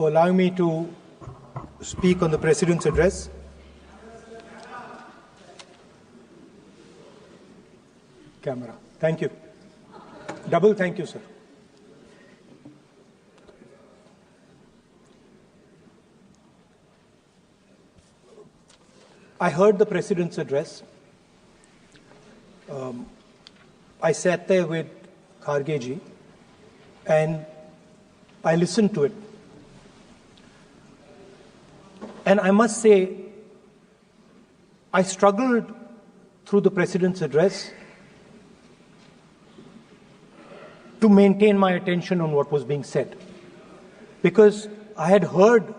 Allowing me to speak on the President's address. Camera. Thank you. Double thank you, sir. I heard the President's address. I sat there with Kharge ji and I listened to it. And I must say, I struggled through the President's address to maintain my attention on what was being said. Because I had heard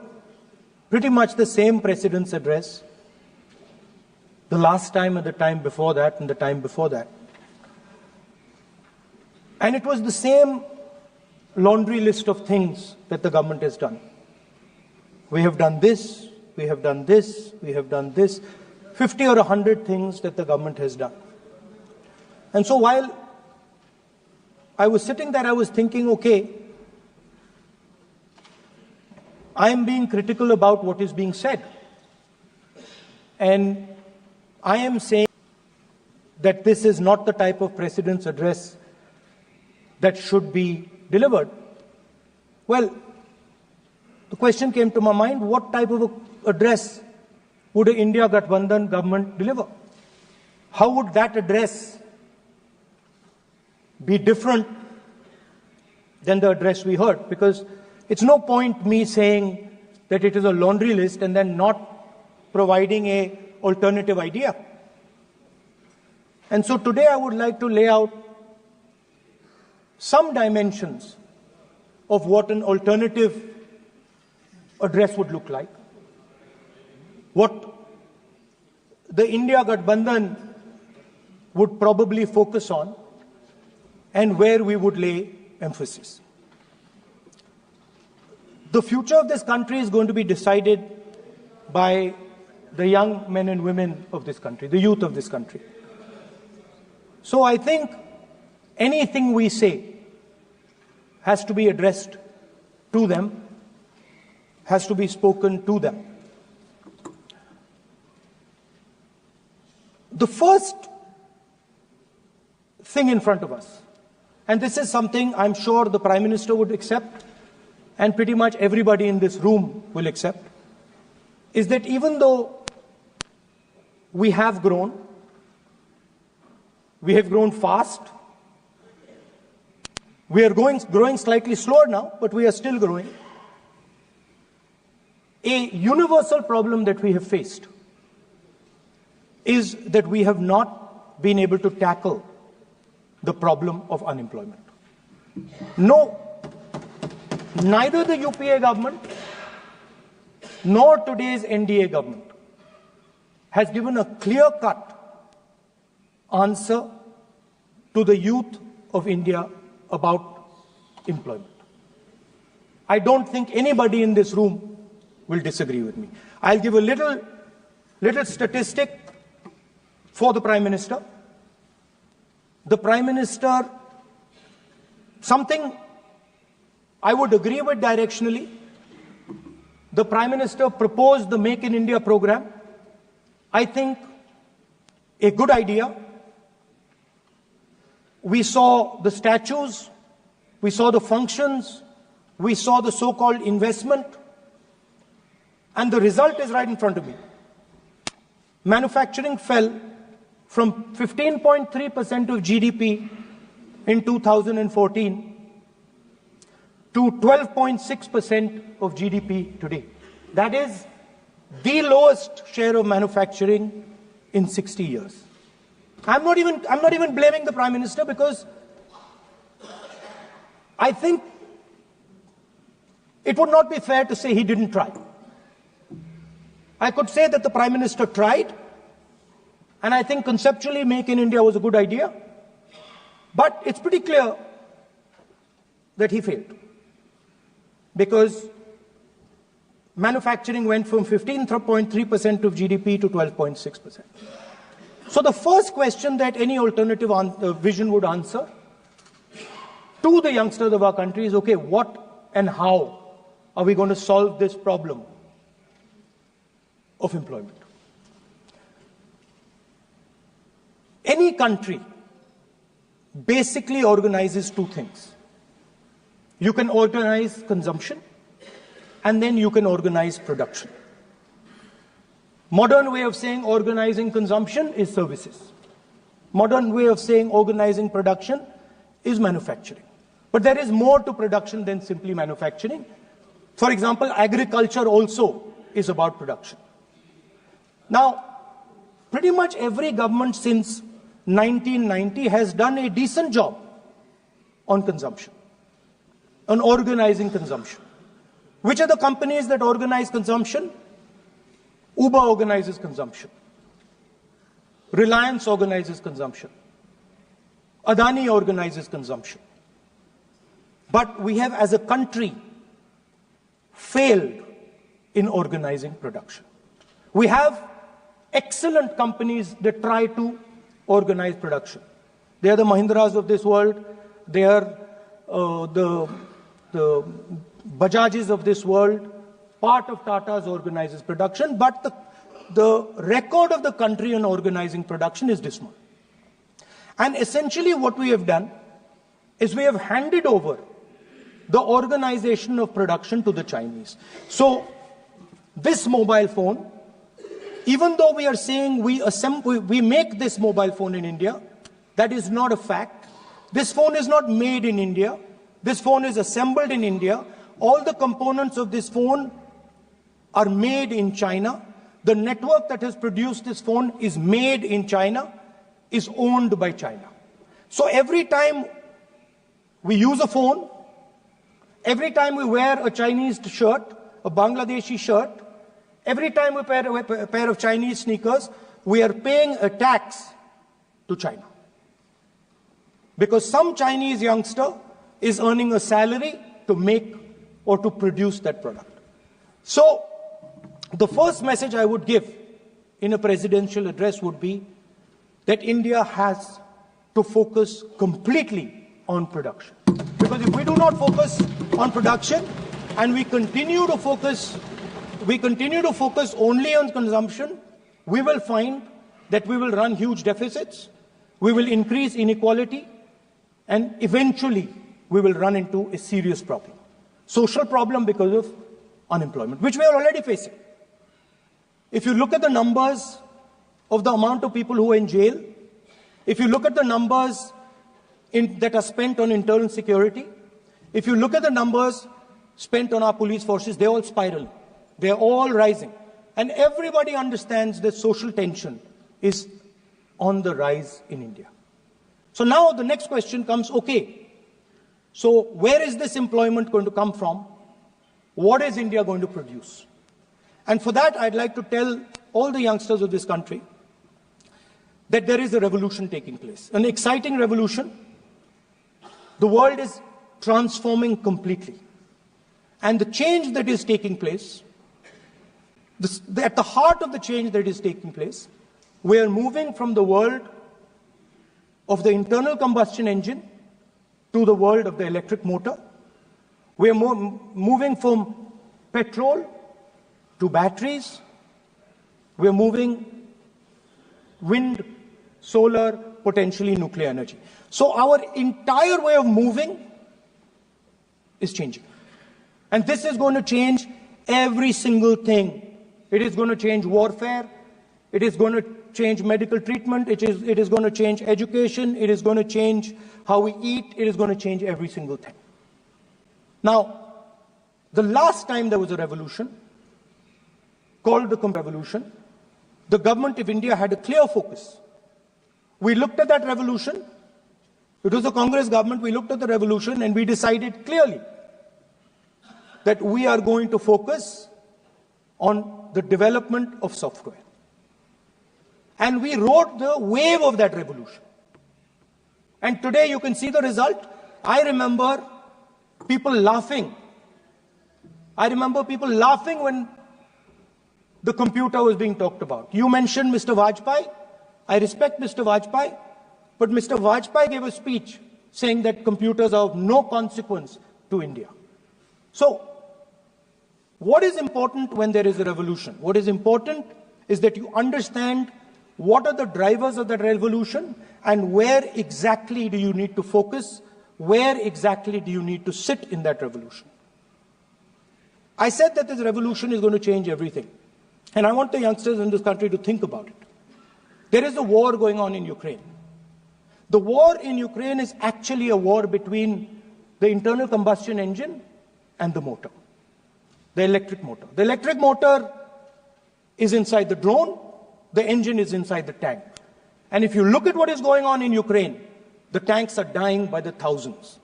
pretty much the same President's address the last time and the time before that and the time before that. And it was the same laundry list of things that the government has done. We have done this, we have done this, we have done this, 50 or 100 things that the government has done. And so while I was sitting there, I was thinking, okay, I am being critical about what is being said. And I am saying that this is not the type of President's address that should be delivered. Well, the question came to my mind, what type of address would an India Gathbandhan government deliver? How would that address be different than the address we heard? Because it's no point me saying that it is a laundry list and then not providing an alternative idea. And so today I would like to lay out some dimensions of what an alternative address would look like, what the India Gathbandhan would probably focus on, and where we would lay emphasis. The future of this country is going to be decided by the young men and women of this country, the youth of this country. So I think anything we say has to be addressed to them, has to be spoken to them. The first thing in front of us, and this is something I'm sure the Prime Minister would accept and pretty much everybody in this room will accept, is that even though we have grown fast, we are growing slightly slower now, but we are still growing. A universal problem that we have faced is that we have not been able to tackle the problem of unemployment. No, neither the UPA government nor today's NDA government has given a clear-cut answer to the youth of India about employment. I don't think anybody in this room will disagree with me. I'll give a little statistic for the Prime Minister. The Prime Minister, something I would agree with directionally. The Prime Minister proposed the Make in India program. I think a good idea. We saw the statues, we saw the functions, we saw the so-called investment, and the result is right in front of me. Manufacturing fell from 15.3% of GDP in 2014 to 12.6% of GDP today. That is the lowest share of manufacturing in 60 years. I'm not even blaming the Prime Minister, because I think it would not be fair to say he didn't try. I could say that the Prime Minister tried, and I think conceptually Make in India was a good idea, but it's pretty clear that he failed, because manufacturing went from 15.3% of GDP to 12.6%. So the first question that any alternative vision would answer to the youngsters of our country is, okay, what and how are we going to solve this problem of employment. Any country basically organizes two things. You can organize consumption, and then you can organize production. Modern way of saying organizing consumption is services. Modern way of saying organizing production is manufacturing. But there is more to production than simply manufacturing. For example, agriculture also is about production. Now, pretty much every government since 1990 has done a decent job on consumption, on organizing consumption. Which are the companies that organize consumption? Uber organizes consumption. Reliance organizes consumption. Adani organizes consumption. But we have, as a country, failed in organizing production. We have excellent companies that try to organize production. They are the Mahindras of this world. They are the Bajajs of this world. Part of Tata's organizes production, but the record of the country on organizing production is dismal. And essentially what we have done is we have handed over the organization of production to the Chinese. So this mobile phone, even though we are saying we make this mobile phone in India, that is not a fact. This phone is not made in India. This phone is assembled in India. All the components of this phone are made in China. The network that has produced this phone is made in China, is owned by China. So every time we use a phone, every time we wear a Chinese shirt, a Bangladeshi shirt, every time we wear a pair of Chinese sneakers, we are paying a tax to China. Because some Chinese youngster is earning a salary to make or to produce that product. So the first message I would give in a presidential address would be that India has to focus completely on production. Because if we do not focus on production and we continue to focus only on consumption, we will find that we will run huge deficits, we will increase inequality, and eventually we will run into a serious problem. Social problem because of unemployment, which we are already facing. If you look at the numbers of the amount of people who are in jail, if you look at the numbers that are spent on internal security, if you look at the numbers spent on our police forces, they're all spiraling. They're all rising. And everybody understands that social tension is on the rise in India. So now the next question comes, okay, so where is this employment going to come from? What is India going to produce? And for that, I'd like to tell all the youngsters of this country that there is a revolution taking place, an exciting revolution. The world is transforming completely. And the change that is taking place, at the heart of the change that is taking place, we are moving from the world of the internal combustion engine to the world of the electric motor. We are moving from petrol to batteries. We are moving wind, solar, potentially nuclear energy. So our entire way of moving is changing. And this is going to change every single thing. It is going to change warfare. It is going to change medical treatment. It is going to change education. It is going to change how we eat. It is going to change every single thing. Now, the last time there was a revolution, called the Revolution, the government of India had a clear focus. We looked at that revolution. It was the Congress government. We looked at the revolution and we decided clearly that we are going to focus on the development of software. And we rode the wave of that revolution. And today you can see the result. I remember people laughing. I remember people laughing when the computer was being talked about. You mentioned Mr. Vajpayee. I respect Mr. Vajpayee, but Mr. Vajpayee gave a speech saying that computers are of no consequence to India. So What is important when there is a revolution? What is important is that you understand what are the drivers of that revolution and where exactly do you need to focus, where exactly do you need to sit in that revolution. I said that this revolution is going to change everything. And I want the youngsters in this country to think about it. There is a war going on in Ukraine. The war in Ukraine is actually a war between the internal combustion engine and the motor, the electric motor. The electric motor is inside the drone, the engine is inside the tank. And if you look at what is going on in Ukraine, the tanks are dying by the thousands.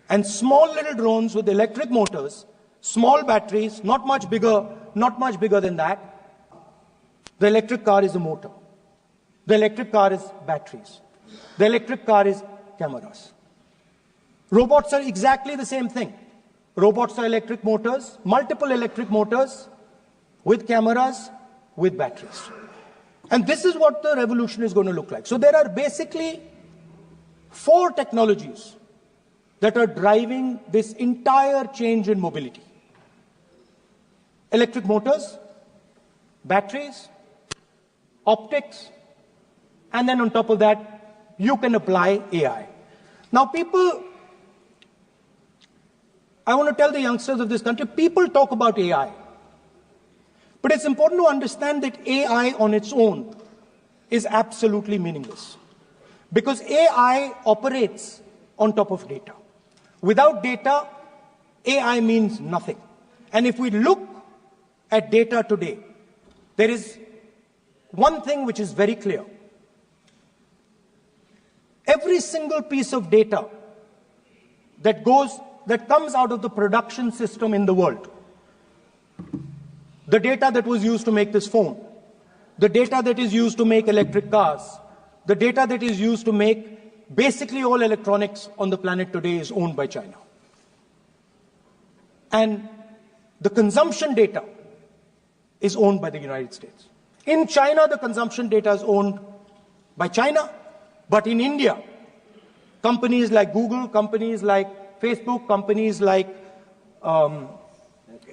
And small little drones with electric motors, small batteries, not much bigger than that. The electric car is a motor. The electric car is batteries. The electric car is cameras. Robots are exactly the same thing. Robots are electric motors, multiple electric motors with cameras, with batteries. And this is what the revolution is going to look like. So there are basically 4 technologies that are driving this entire change in mobility. Electric motors, batteries, optics, and then on top of that, you can apply AI. Now people, I want to tell the youngsters of this country, people talk about AI. But it's important to understand that AI on its own is absolutely meaningless. Because AI operates on top of data. Without data, AI means nothing. And if we look at data today, there is one thing which is very clear. Every single piece of data that comes out of the production system in the world, the data that was used to make this phone, the data that is used to make electric cars, the data that is used to make basically all electronics on the planet today is owned by China. And the consumption data is owned by the United States. In China, the consumption data is owned by China, but in India, companies like Google, companies like Facebook, companies like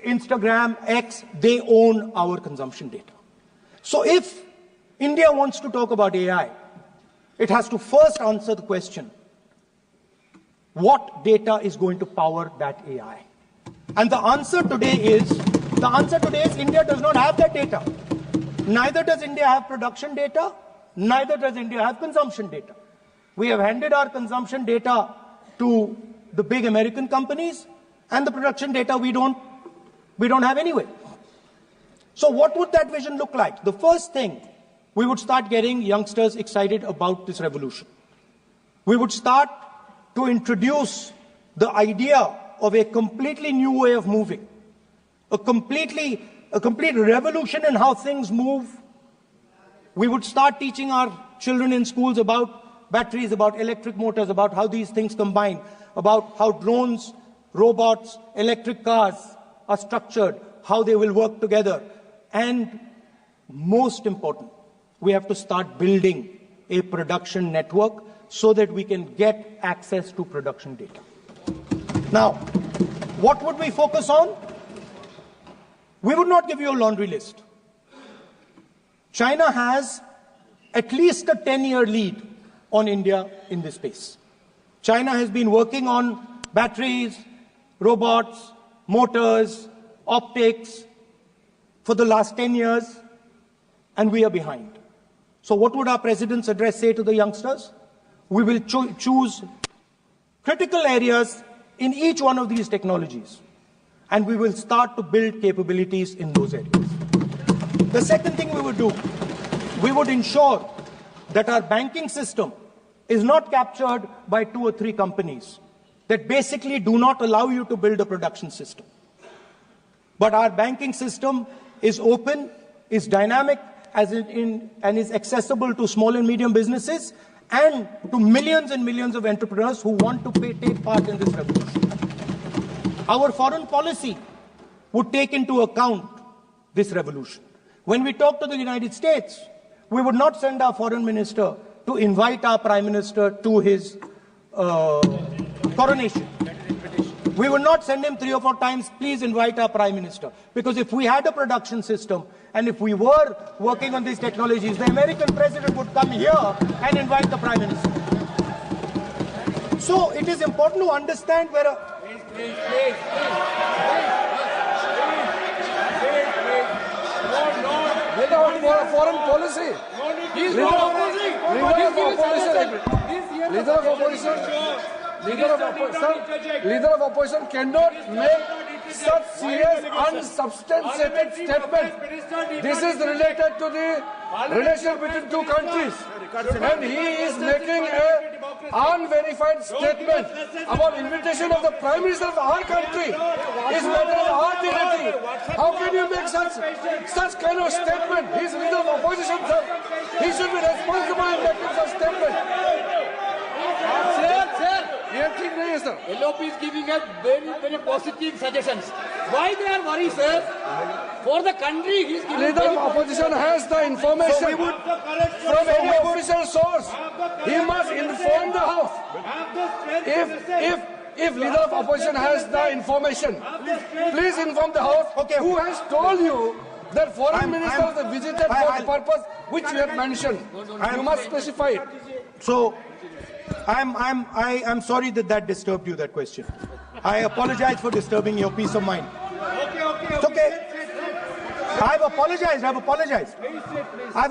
Instagram, X, they own our consumption data. So if India wants to talk about AI, it has to first answer the question, what data is going to power that AI? And the answer today is India does not have that data. Neither does India have production data, neither does India have consumption data. We have handed our consumption data to the big American companies, and the production data we don't have anyway. So what would that vision look like? The first thing, we would start getting youngsters excited about this revolution. We would start to introduce the idea of a completely new way of moving, a complete revolution in how things move. We would start teaching our children in schools about batteries, about electric motors, about how these things combine, about how drones, robots, electric cars are structured, how they will work together. And most important, we have to start building a production network so that we can get access to production data. Now, what would we focus on? We would not give you a laundry list. China has at least a 10-year lead on India in this space. China has been working on batteries, robots, motors, optics for the last 10 years, and we are behind. So what would our president's address say to the youngsters? We will choose critical areas in each one of these technologies, and we will start to build capabilities in those areas. The second thing we would do, we would ensure that our banking system is not captured by 2 or 3 companies that basically do not allow you to build a production system. But our banking system is open, is dynamic, and is accessible to small and medium businesses and to millions and millions of entrepreneurs who want to take part in this revolution. Our foreign policy would take into account this revolution. When we talk to the United States, we would not send our foreign minister to invite our prime minister to his coronation. We would not send him 3 or 4 times, please invite our Prime Minister. Because if we had a production system and if we were working on these technologies, the American President would come here and invite the Prime Minister. So it is important to understand where Please. Without foreign policy. Leader of opposition cannot make such serious unsubstantiated statement. This is related to the relation between two countries, and he is making an unverified statement about invitation of the Prime Minister of our country. Is better than our dignity. How can you make such kind of statement? He is leader of opposition, sir. He should be responsible in making such statement. Sir. LOP is giving us very positive suggestions. Why they are worried, sir? For the country, he is giving. Leader of opposition has the information from any official source. He must inform the House. If leader of opposition has the information, please inform the House. Okay. Who has told you that foreign ministers visited for the purpose which you have mentioned? You must specify it. So, I'm sorry that disturbed you, that question. I apologize for disturbing your peace of mind. It's okay. I've apologized. I've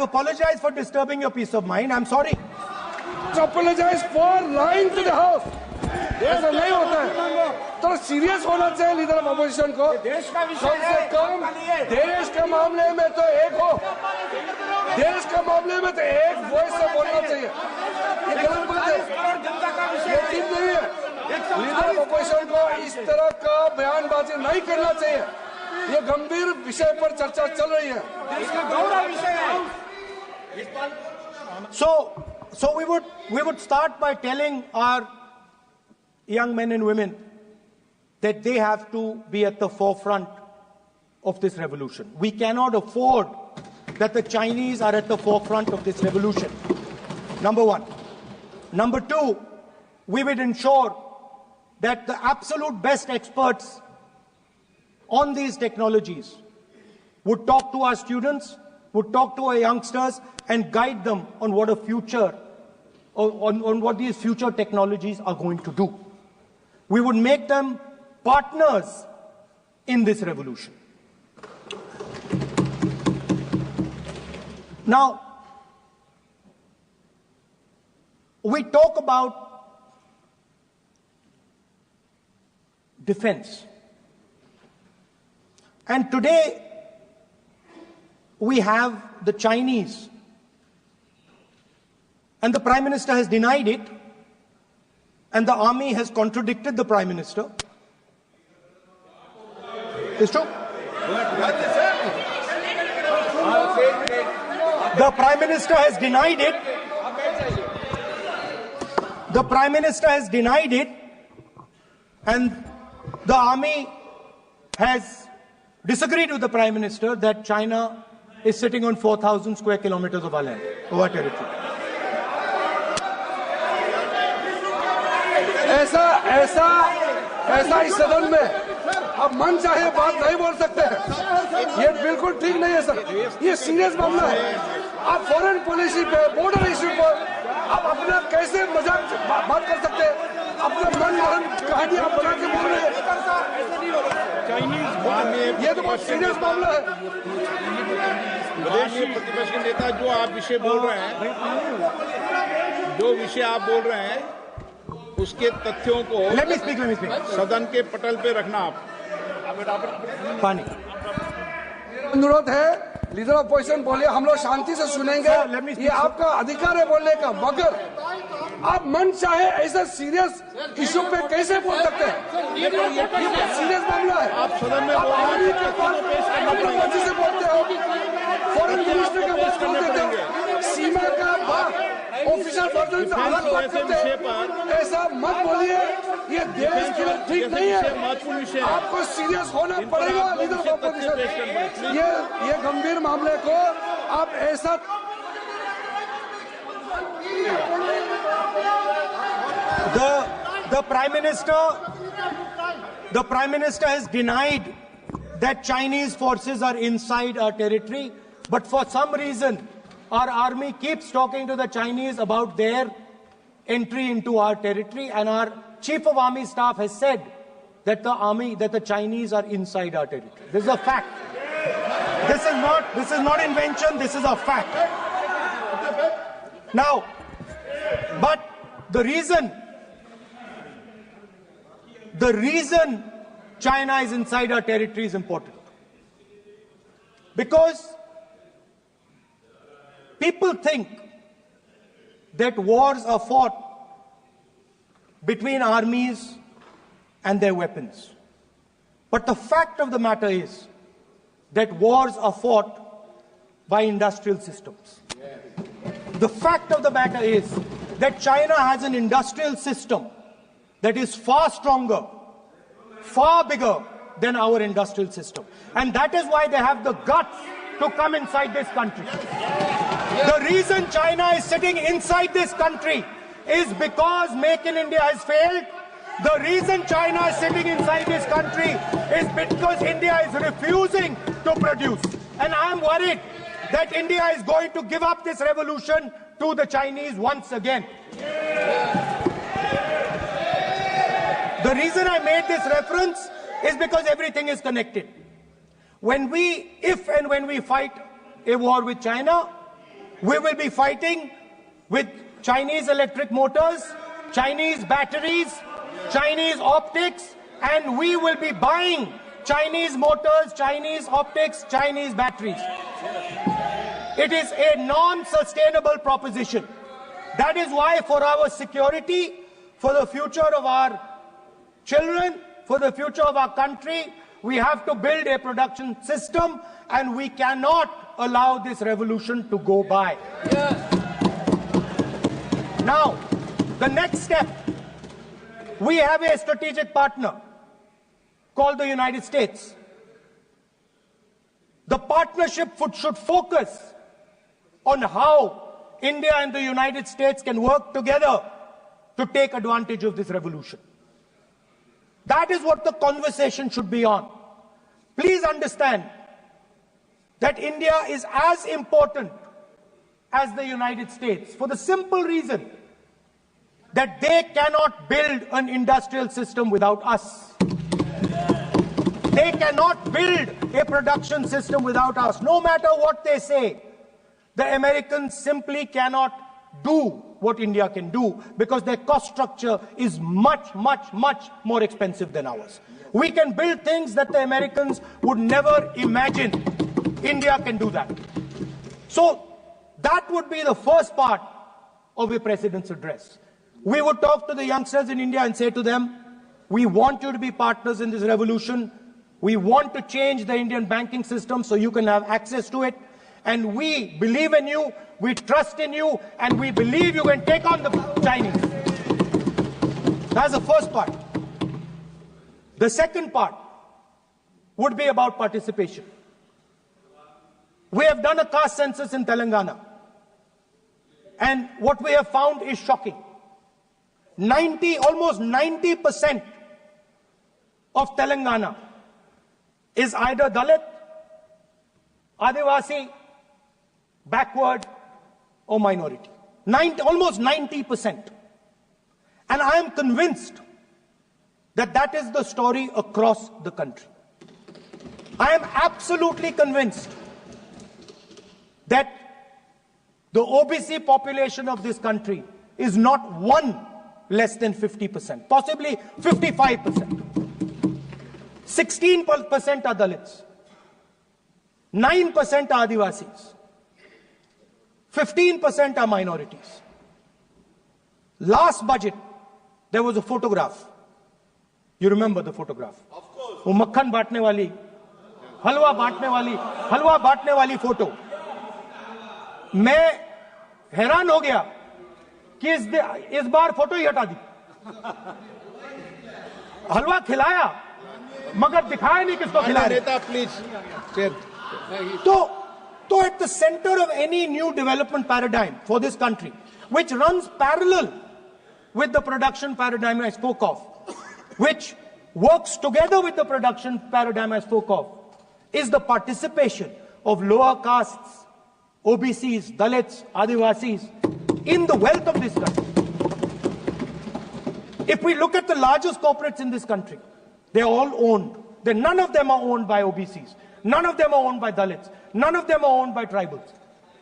apologized for disturbing your peace of mind. I'm sorry. Apologize for lying to the House. ऐसा नहीं होता है. तो serious होना चाहिए leader of opposition को. कम से कम देश के मामले में तो एक हो. देश के मामले में तो एक वॉइस से बोलना चाहिए. ये गलत बात है. ये ठीक नहीं है. लीडर ऑफ अपोजिशन को इस तरह का बयानबाजी नहीं करना चाहिए. ये गंभीर विषय पर चर्चा चल रही है. So we would start by telling our young men and women that they have to be at the forefront of this revolution. We cannot afford that the Chinese are at the forefront of this revolution. Number one. Number two, we would ensure that the absolute best experts on these technologies would talk to our students, would talk to our youngsters and guide them on what a future, on what these future technologies are going to do. We would make them partners in this revolution. Now, we talk about defense. And today, we have the Chinese. And the Prime Minister has denied it. And the army has contradicted the Prime Minister. It's true. The Prime Minister has denied it. The Prime Minister has denied it. And the army has disagreed with the Prime Minister that China is sitting on 4,000 square kilometers of our land, of our territory. ऐसा इस सदन में अब मन चाहे बात नहीं बोल सकते हैं. ये बिल्कुल ठीक नहीं है सर. ये सीरियस मामला है. आप फॉरेन पॉलिसी पे, बॉर्डर इश्यू पर आप अपना कैसे मजाक बात कर सकते हैं? अपना मन मारन कहानी आप बना के बोल रहे हैं. ये तो बहुत सीरियस मामला है. विदेशी प्रतिपक्ष के नेता जो आप विषय बोल रहे हैं, जो विषय आप बोल रहे हैं, उसके तथ्यों को Let me speak. सदन के पटल पे रखना. आप पानी. अनुरोध है लीडर ऑफ अपोजिशन बोलिए, हम लोग शांति से सुनेंगे. ये आपका अधिकार है बोलने का, मगर आप मन चाहे ऐसा सीरियस इशू पे कैसे बोल सकते हैं? ये सीरियस मामला है. आप सदन में आर्मी के पास मर्जी से बोलते हो, फॉरेन मिनिस्टर का बात बोल देते हो, सीमा का बात ऑफिशियल पर्सन से अलग बात करते हैं. ऐसा मत बोलिए. ये देश के लिए ठीक नहीं है. आपको सीरियस होना पड़ेगा लीडर ऑफ अपोजिशन. ये गंभीर मामले को आप ऐसा The Prime Minister The Prime Minister has denied that Chinese forces are inside our territory, but for some reason, our army keeps talking to the Chinese about their entry into our territory, and our Chief of Army Staff has said that the Chinese are inside our territory. This is a fact. This is not invention, this is a fact. Now, but the reason China is inside our territory is important. Because people think that wars are fought between armies and their weapons. But the fact of the matter is that wars are fought by industrial systems. The fact of the matter is that China has an industrial system that is far stronger, far bigger than our industrial system. And that is why they have the guts to come inside this country. The reason China is sitting inside this country is because Make in India has failed. The reason China is sitting inside this country is because India is refusing to produce. And I am worried that India is going to give up this revolution to the Chinese once again. The reason I made this reference is because everything is connected. If and when we fight a war with China, we will be fighting with Chinese electric motors, Chinese batteries, Chinese optics, and we will be buying Chinese motors, Chinese optics, Chinese batteries. It is a non-sustainable proposition. That is why for our security, for the future of our children, for the future of our country, we have to build a production system, and we cannot allow this revolution to go by. Now, the next step, we have a strategic partner called the United States. The partnership should focus on how India and the United States can work together to take advantage of this revolution. That is what the conversation should be on. Please understand that India is as important as the United States for the simple reason that they cannot build an industrial system without us. They cannot build a production system without us. No matter what they say, the Americans simply cannot do what India can do because their cost structure is much, much, much more expensive than ours. We can build things that the Americans would never imagine. India can do that. So that would be the first part of a president's address. We would talk to the youngsters in India and say to them, we want you to be partners in this revolution. We want to change the Indian banking system so you can have access to it. And we believe in you, we trust in you, and we believe you can take on the Chinese. That's the first part. The second part would be about participation. We have done a caste census in Telangana. And what we have found is shocking. Almost 90% of Telangana is either Dalit, Adivasi, backward, or minority. Almost 90%. And I am convinced that that is the story across the country. I am absolutely convinced that the OBC population of this country is not one less than 50%, possibly 55%. 16% are Dalits, 9% are Adivasis, 15% are minorities. Last budget, there was a photograph. You remember the photograph? Of course. वो मक्खन बांटने वाली, हलवा बांटने वाली photo. मैं हैरान हो गया कि इस बार फोटो ही हटा दी. हलवा खिलाया मगर दिखाया नहीं किसको खिला रहे. Please. So at the center of any new development paradigm for this country, which runs parallel with the production paradigm I spoke of, which works together with the production paradigm I spoke of is the participation of lower castes, OBCs, Dalits, Adivasis in the wealth of this country. If we look at the largest corporates in this country, they're all owned. None of them are owned by OBCs. None of them are owned by Dalits. None of them are owned by tribals.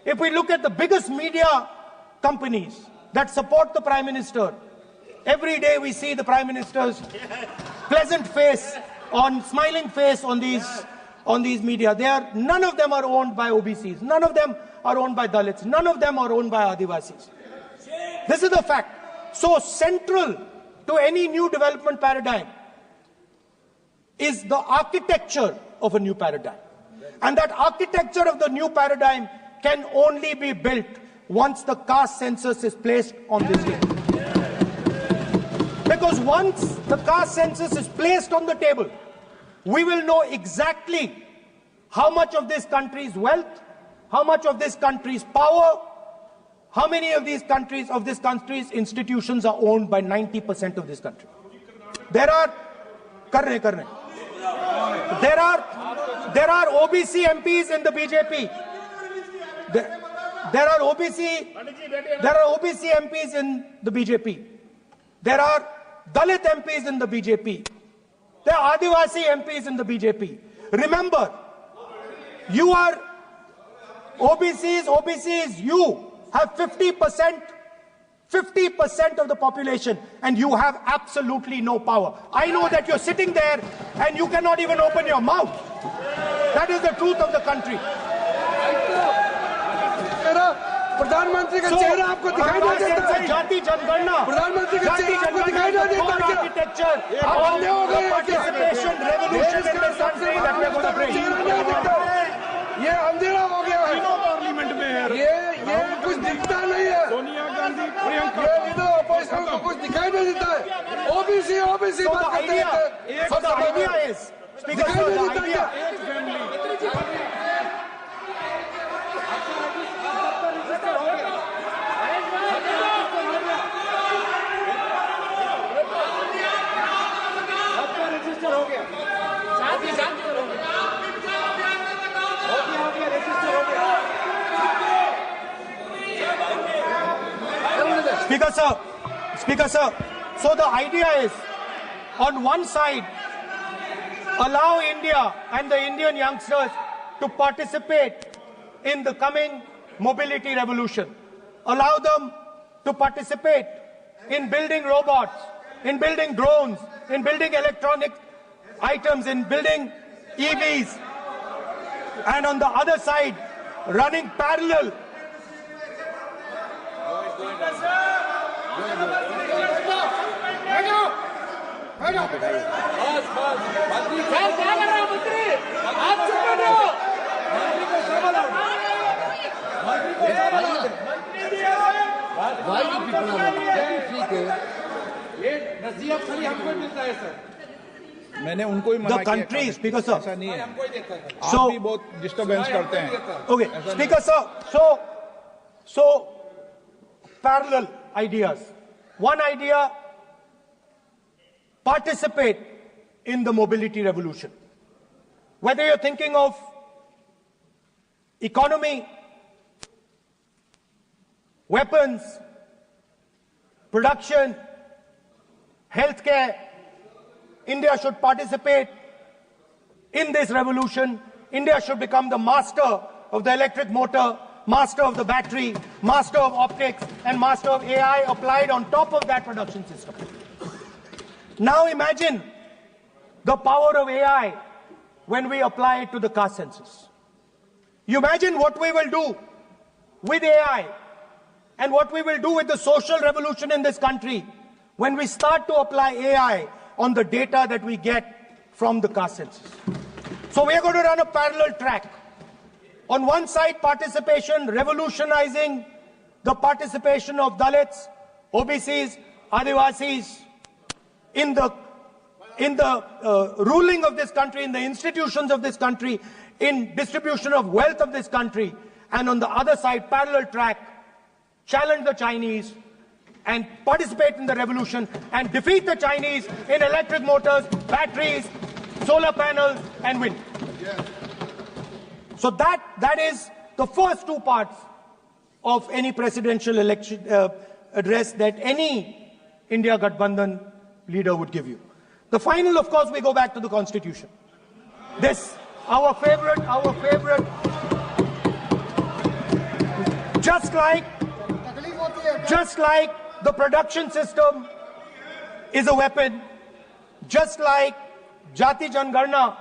If we look at the biggest media companies that support the Prime Minister, every day we see the Prime Minister's pleasant face, smiling face on these media. None of them are owned by OBCs. None of them are owned by Dalits. None of them are owned by Adivasis. This is the fact. So central to any new development paradigm is the architecture of a new paradigm. And that architecture of the new paradigm can only be built once the caste census is placed on this day. Because once the caste census is placed on the table, we will know exactly how much of this country's wealth, how much of this country's power, how many of this country's institutions are owned by 90% of this country. There are OBC MPs in the BJP. There are OBC MPs in the BJP. There are Dalit MPs in the BJP. There are Adivasi MPs in the BJP. Remember, you are OBCs, you have 50% of the population and you have absolutely no power. I know that you're sitting there and you cannot even open your mouth. That is the truth of the country. प्रधानमंत्री का चेहरा आपको दिखाई नहीं देता है। जाति जनगणना, प्रधानमंत्री का चेहरा आपको दिखाई नहीं देता क्या? Architecture, participation, revolution in this country that we are going to bring. ये अंधेरा हो गया है। पार्लियामेंट में है। ये कुछ दिखता नहीं है। सोनिया गांधी, प्रियंका, ये इधर अपोजिशन को कुछ दिखाई नहीं देता है। ओबीसी बात करते हैं। So the idea is, Speaker sir, the idea. Speaker sir, so the idea is, on one side, allow India and the Indian youngsters to participate in the coming mobility revolution. Allow them to participate in building robots, in building drones, in building electronic items, in building EVs. And on the other side, running parallel मैंने उनको ही मना the country, Speaker sir. ऐसा नहीं है। So, आप भी बहुत disturbance करते हैं। Okay, Speaker sir. So parallel ideas. One idea: participate in the mobility revolution. Whether you're thinking of economy, weapons, production, healthcare, India should participate in this revolution. India should become the master of the electric motor, master of the battery, master of optics, and master of AI applied on top of that production system. Now imagine the power of AI when we apply it to the caste census. You imagine what we will do with AI and what we will do with the social revolution in this country when we start to apply AI on the data that we get from the caste census. So we are going to run a parallel track. On one side, participation, revolutionizing the participation of Dalits, OBCs, Adivasis in the ruling of this country, in the institutions of this country, in distribution of wealth of this country. And on the other side, parallel track, challenge the Chinese, and participate in the revolution and defeat the Chinese in electric motors, batteries, solar panels, and wind. So that is the first two parts of any presidential election address that any India Gathbandhan leader would give you. The final, of course, we go back to the Constitution. This, our favorite, just like the production system is a weapon, just like Jati Jangarna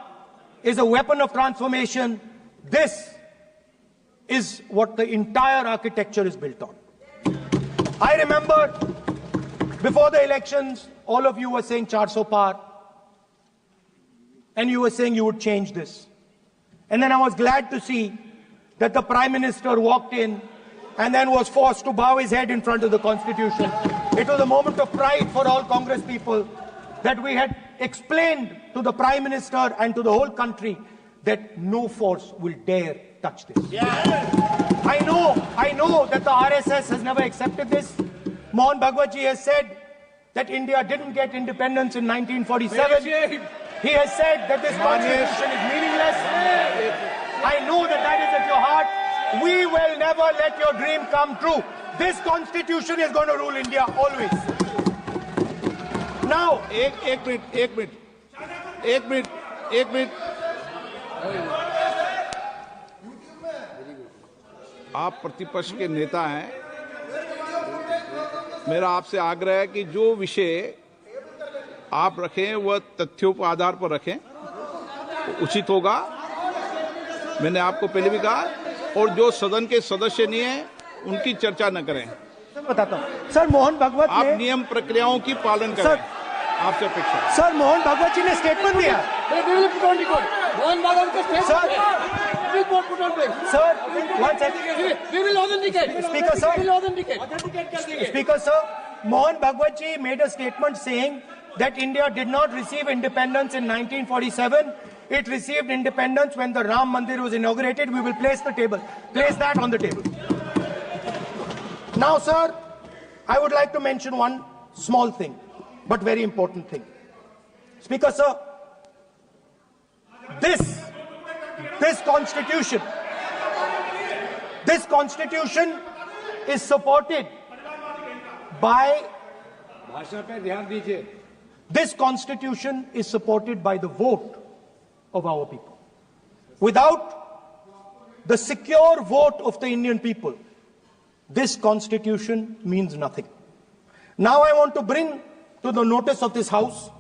is a weapon of transformation, this is what the entire architecture is built on. I remember before the elections, all of you were saying 400 par, and you were saying you would change this. And then I was glad to see that the Prime Minister walked in and then was forced to bow his head in front of the Constitution. It was a moment of pride for all Congress people that we had explained to the Prime Minister and to the whole country that no force will dare touch this. I know that the RSS has never accepted this. Mohan Bhagwatji has said that India didn't get independence in 1947. He has said that this constitution is meaningless. I know that that is at your heart. We will never let your dream come true. This constitution is going to rule India always. Now, एक minute आप प्रतिपक्ष के नेता हैं, मेरा आपसे आग्रह है कि जो विषय आप रखें वह तथ्यों पर आधार पर रखें, उचित होगा। मैंने आपको पहले भी कहा, और जो सदन के सदस्य नहीं है उनकी चर्चा न करें। बताता हूं सर, मोहन भागवत आप नियम प्रक्रियाओं की पालन करें, आपसे अपेक्षा। सर, मोहन भागवत जी ने स्टेटमेंट दिया। मोहन भागवत का statement Sir, one second. We will authenticate. Speaker, sir. We will authenticate. Speaker, sir, Mohan Bhagwat ji made a statement saying that India did not receive independence in 1947. It received independence when the Ram Mandir was inaugurated. We will place that on the table. Now, sir, I would like to mention one small thing, but very important thing. Speaker, sir, this constitution is supported by this constitution is supported by the vote of our people. Without the secure vote of the Indian people, this constitution means nothing. Now I want to bring to the notice of this House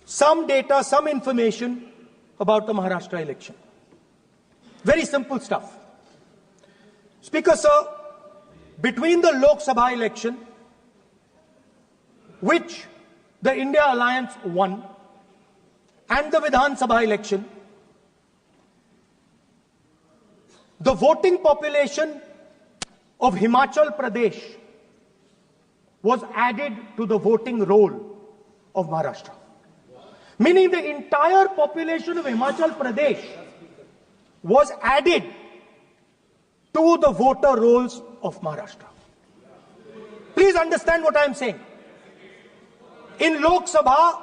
some data, some information about the Maharashtra election. Very simple stuff. Speaker, sir, between the Lok Sabha election, which the India Alliance won, and the Vidhan Sabha election, the voting population of Himachal Pradesh was added to the voting roll of Maharashtra. Meaning the entire population of Himachal Pradesh was added to the voter rolls of Maharashtra. Please understand what I am saying. In Lok Sabha,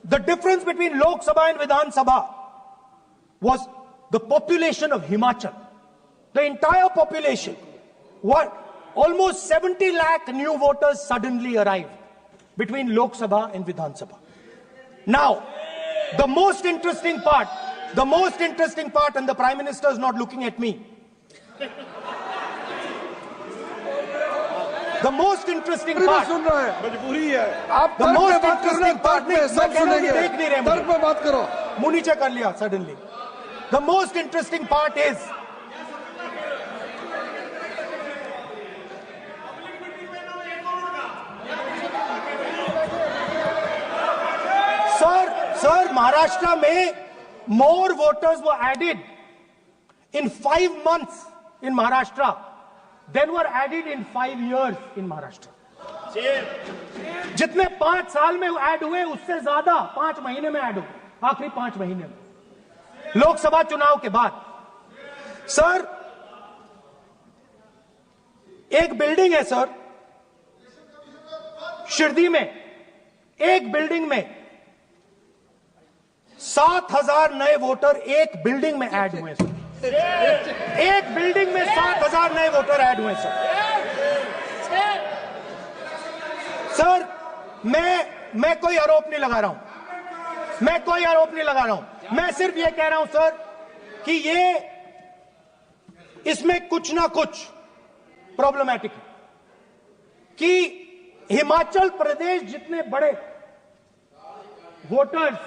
the difference between Lok Sabha and Vidhan Sabha was the population of Himachal. The entire population. Almost 70 lakh new voters suddenly arrived between Lok Sabha and Vidhan Sabha. Now, the most interesting part, and the Prime Minister is not looking at me. The most interesting part, the most interesting part is Sir, Maharashtra mein more voters were added in 5 months in Maharashtra than were added in 5 years in Maharashtra. जितने 5 साल में add हुए उससे ज्यादा 5 महीने में add हुए, आखिरी 5 महीने में लोकसभा चुनाव के बाद। सर, एक बिल्डिंग है सर, शिरडी में एक बिल्डिंग में 7,000 नए वोटर एक बिल्डिंग में ऐड हुए सर। एक बिल्डिंग में 7,000 नए वोटर ऐड हुए सर। मैं कोई आरोप नहीं लगा रहा हूं, मैं कोई आरोप नहीं लगा रहा हूं। मैं सिर्फ ये कह रहा हूं सर कि ये इसमें कुछ ना कुछ प्रॉब्लमैटिक है कि हिमाचल प्रदेश जितने बड़े वोटर्स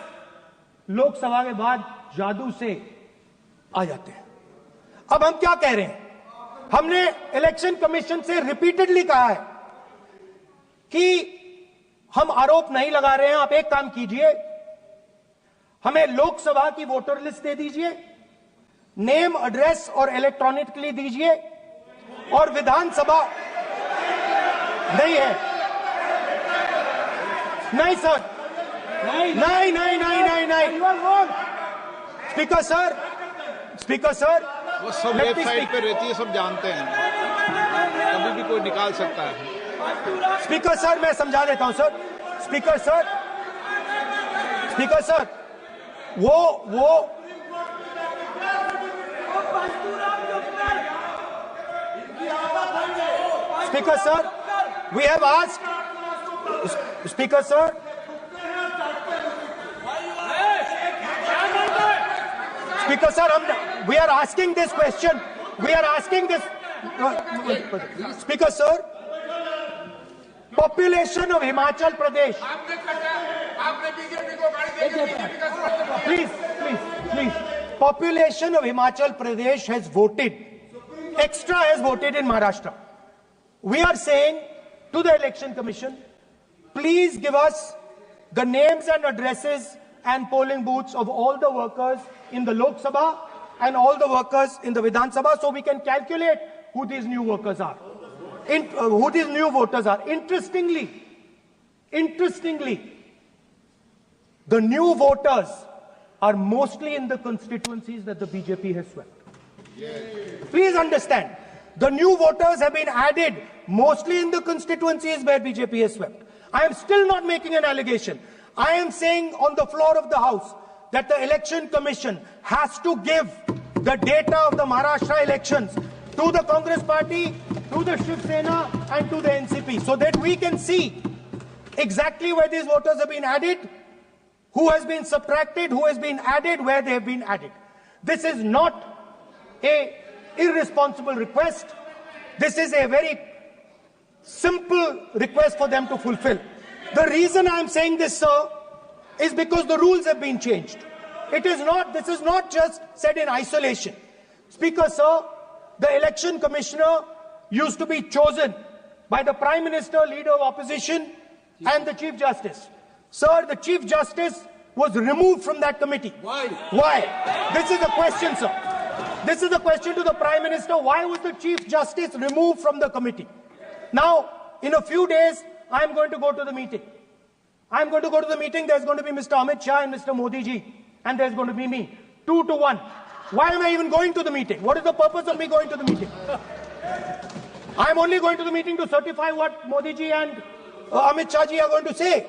लोकसभा के बाद जादू से आ जाते हैं। अब हम क्या कह रहे हैं, हमने इलेक्शन कमीशन से रिपीटेडली कहा है कि हम आरोप नहीं लगा रहे हैं, आप एक काम कीजिए, हमें लोकसभा की वोटर लिस्ट दे दीजिए, नेम एड्रेस और इलेक्ट्रॉनिकली दीजिए, और विधानसभा नहीं है। नहीं सर, नहीं नहीं नहीं नहीं नहीं नहीं स्पीकर सर वो सब वेबसाइट पे रहती है, सब जानते हैं, कभी भी कोई निकाल सकता है। स्पीकर सर मैं समझा देता हूं सर। स्पीकर सर वो Speaker sir, we have asked. Speaker sir. Speaker sir, we are asking this question. We are asking this. Speaker sir, population of Himachal Pradesh. Please. Population of Himachal Pradesh has voted. Extra has voted in Maharashtra. We are saying to the Election Commission, please give us the names and addresses and polling booths of all the workers in the Lok Sabha and all the workers in the Vidhan Sabha, so we can calculate who these new workers are, who these new voters are. Interestingly, the new voters are mostly in the constituencies that the BJP has swept. Please understand, the new voters have been added mostly in the constituencies where BJP has swept. I am still not making an allegation. I am saying on the floor of the House that the Election Commission has to give the data of the Maharashtra elections to the Congress party, to the Shiv Sena and to the NCP, so that we can see exactly where these voters have been added, who has been subtracted, who has been added, where they have been added. This is not an irresponsible request. This is a very simple request for them to fulfill. The reason I am saying this, sir, is because the rules have been changed. This is not just said in isolation. Speaker, sir, the election commissioner used to be chosen by the Prime Minister, Leader of Opposition, and the Chief Justice. Sir, the Chief Justice was removed from that committee. Why? Why? This is the question, sir. This is the question to the Prime Minister. Why was the Chief Justice removed from the committee? Now, in a few days, I am going to go to the meeting. I am going to go to the meeting. There's going to be Mr. Amit Shah and Mr. Modi ji. And there's going to be me. 2-1. Why am I even going to the meeting? What is the purpose of me going to the meeting? I am only going to the meeting to certify what Modi ji and Amit Shah ji are going to say.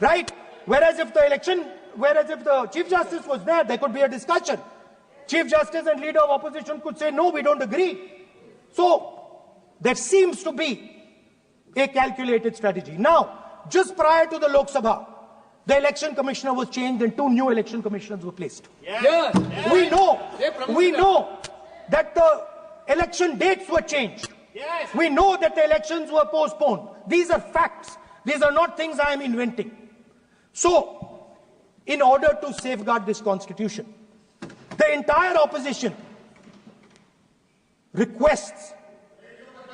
Right? Whereas if the Chief Justice was there could be a discussion. Chief Justice and Leader of Opposition could say, no, we don't agree. So, there seems to be a calculated strategy. Now, just prior to the Lok Sabha, the election commissioner was changed and 2 new election commissioners were placed. Yes. We know that the election dates were changed. Yes. We know that the elections were postponed. These are facts. These are not things I am inventing. So, in order to safeguard this constitution, the entire opposition requests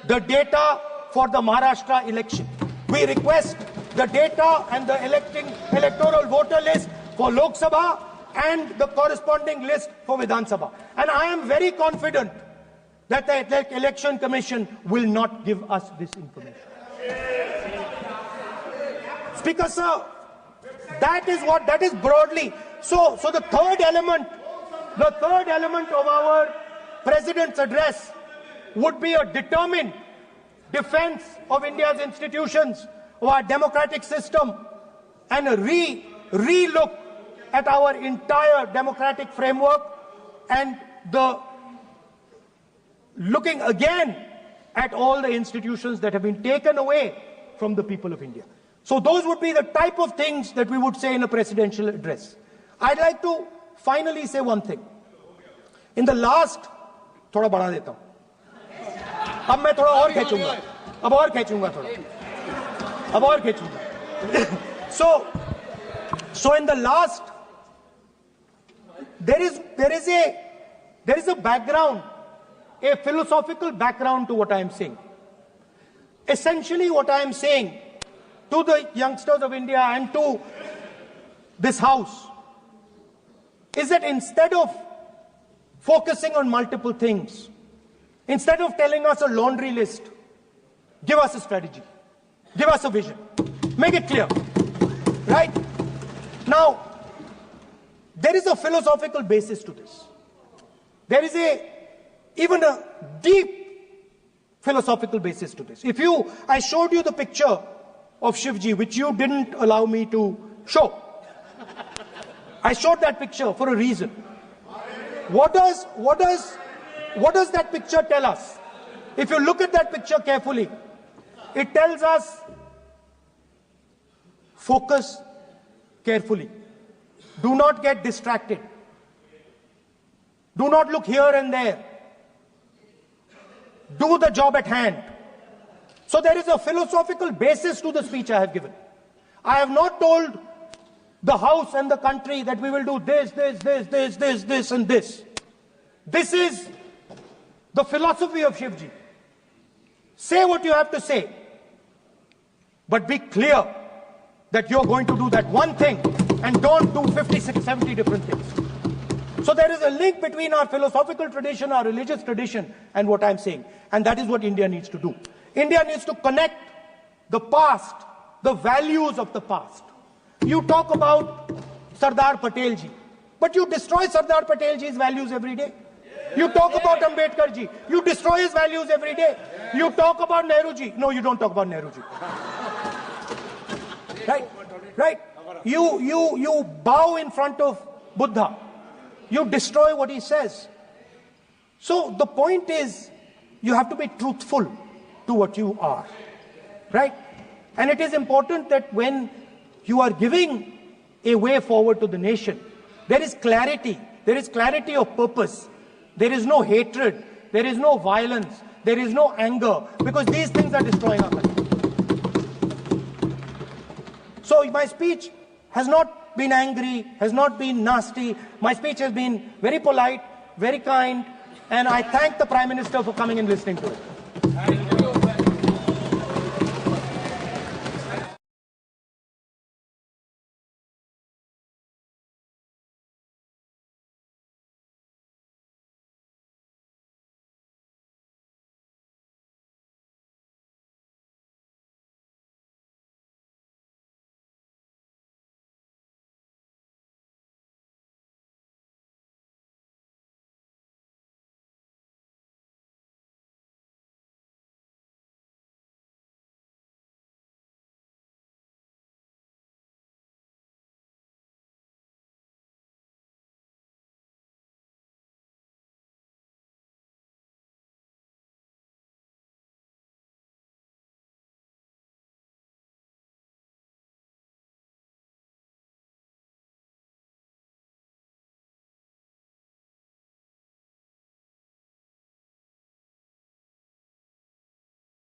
the data for the Maharashtra election. We request the data and the electoral voter list for Lok Sabha and the corresponding list for Vidhan Sabha. And I am very confident that the Election Commission will not give us this information. Speaker, sir, that is broadly. So the third element of our President's address would be a determined defense of India's institutions, of our democratic system and a re-look at our entire democratic framework and the looking again at all the institutions that have been taken away from the people of India. So those would be the type of things that we would say in a presidential address. I'd like to finally say one thing. In the last, थोड़ा बढ़ा देता हूँ. अब मैं थोड़ा और खींचूंगा. अब और खींचूंगा थोड़ा. अब और खींचूंगा. So in the last, there is a background, a philosophical background to what I am saying. Essentially, what I am saying to the youngsters of India and to this house is that instead of focusing on multiple things, instead of telling us a laundry list, give us a strategy, give us a vision, make it clear, right? Now, there is a philosophical basis to this. There is even a deep philosophical basis to this. I showed you the picture of Shivji, which you didn't allow me to show. I showed that picture for a reason. What does that picture tell us? If you look at that picture carefully, it tells us focus carefully. Do not get distracted. Do not look here and there. Do the job at hand. So there is a philosophical basis to the speech I have given. I have not told the House and the country that we will do this, and this. This is the philosophy of Shivji. Say what you have to say, but be clear that you're going to do that one thing and don't do 50, 60, 70 different things. So there is a link between our philosophical tradition, our religious tradition, and what I'm saying. And that is what India needs to do. India needs to connect the past, the values of the past. You talk about Sardar Patelji, but you destroy Sardar Patelji's values every day. You talk about Ambedkarji, you destroy his values every day. You talk about Nehruji. No, you don't talk about Nehruji. Right? You bow in front of Buddha. You destroy what he says. So the point is, you have to be truthful to what you are. Right? And it is important that when you are giving a way forward to the nation, there is clarity. There is clarity of purpose. There is no hatred. There is no violence. There is no anger. Because these things are destroying our country. So my speech has not been angry, has not been nasty. My speech has been very polite, very kind. And I thank the Prime Minister for coming and listening to it.